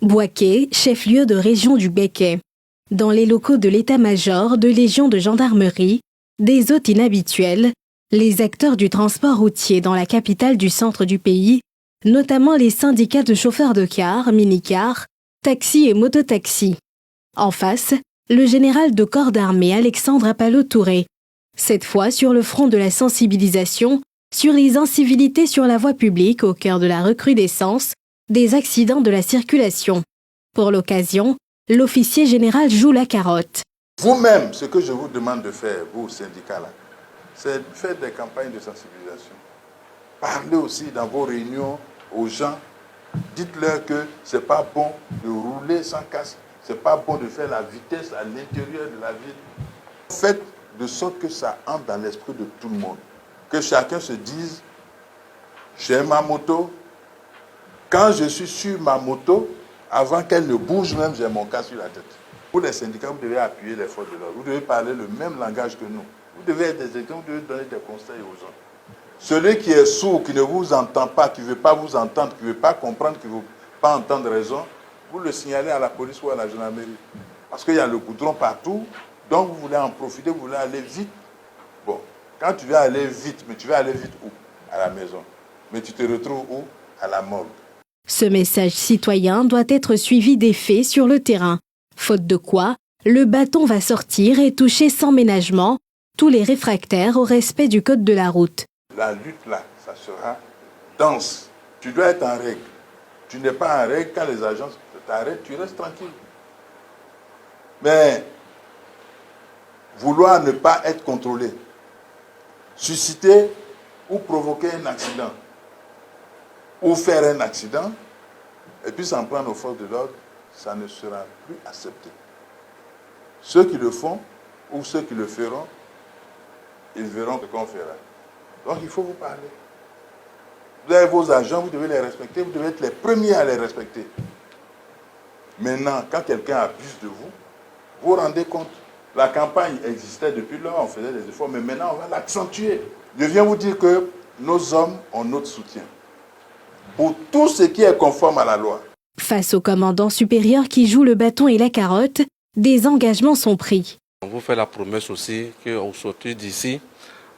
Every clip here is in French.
Bouaké, chef-lieu de région du Békay. Dans les locaux de l'état-major de Légion de gendarmerie, des hôtes inhabituels, les acteurs du transport routier dans la capitale du centre du pays, notamment les syndicats de chauffeurs de cars, mini-cars, taxis et mototaxis. En face, le général de corps d'armée Alexandre Appalo-Touré, cette fois sur le front de la sensibilisation sur les incivilités sur la voie publique au cœur de la recrudescence des accidents de la circulation. Pour l'occasion, l'officier général joue la carotte. Vous-même, ce que je vous demande de faire, vous, syndicats-là, c'est de faire des campagnes de sensibilisation. Parlez aussi dans vos réunions aux gens. Dites-leur que ce n'est pas bon de rouler sans casque. Ce n'est pas bon de faire la vitesse à l'intérieur de la ville. Faites de sorte que ça entre dans l'esprit de tout le monde. Que chacun se dise, j'ai ma moto. Quand je suis sur ma moto, avant qu'elle ne bouge même, j'ai mon casque sur la tête. Pour les syndicats, vous devez appuyer les forces de l'ordre. Vous devez parler le même langage que nous. Vous devez être des exemples, vous devez donner des conseils aux gens. Celui qui est sourd, qui ne vous entend pas, qui ne veut pas vous entendre, qui ne veut pas comprendre, qui ne veut pas entendre raison, vous le signalez à la police ou à la gendarmerie. Parce qu'il y a le goudron partout, donc vous voulez en profiter, vous voulez aller vite. Bon, quand tu veux aller vite, mais tu veux aller vite où? À la maison. Mais tu te retrouves où? À la morgue. Ce message citoyen doit être suivi des faits sur le terrain. Faute de quoi, le bâton va sortir et toucher sans ménagement tous les réfractaires au respect du code de la route. La lutte là, ça sera dense. Tu dois être en règle. Tu n'es pas en règle quand les agents t'arrêtent, tu restes tranquille. Mais vouloir ne pas être contrôlé, susciter ou provoquer un accident, ou faire un accident, et puis s'en prendre aux forces de l'ordre, ça ne sera plus accepté. Ceux qui le font, ou ceux qui le feront, ils verront ce qu'on fera. Donc il faut vous parler. Vous avez vos agents, vous devez les respecter, vous devez être les premiers à les respecter. Maintenant, quand quelqu'un abuse de vous, vous vous rendez compte. La campagne existait depuis lors, on faisait des efforts, mais maintenant on va l'accentuer. Je viens vous dire que nos hommes ont notre soutien pour tout ce qui est conforme à la loi. Face au commandant supérieur qui joue le bâton et la carotte, des engagements sont pris. On vous fait la promesse aussi qu'au sortir d'ici,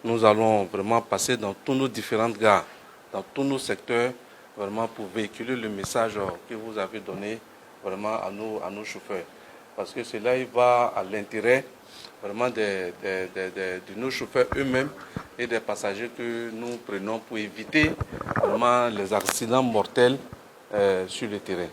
nous allons vraiment passer dans tous nos différentes gares, dans tous nos secteurs, vraiment pour véhiculer le message que vous avez donné vraiment à nos chauffeurs. Parce que cela il va à l'intérêt vraiment de nos chauffeurs eux-mêmes et des passagers que nous prenons pour éviter vraiment les accidents mortels sur le terrain.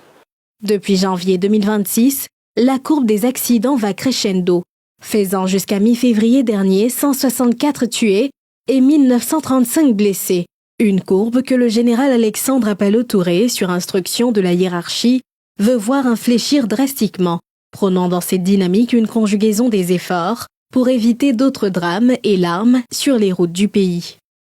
Depuis janvier 2026, la courbe des accidents va crescendo, faisant jusqu'à mi-février dernier 164 tués et 1935 blessés. Une courbe que le général Alexandre Appalo-Touré, sur instruction de la hiérarchie, veut voir infléchir drastiquement, prônant dans cette dynamique une conjugaison des efforts pour éviter d'autres drames et larmes sur les routes du pays.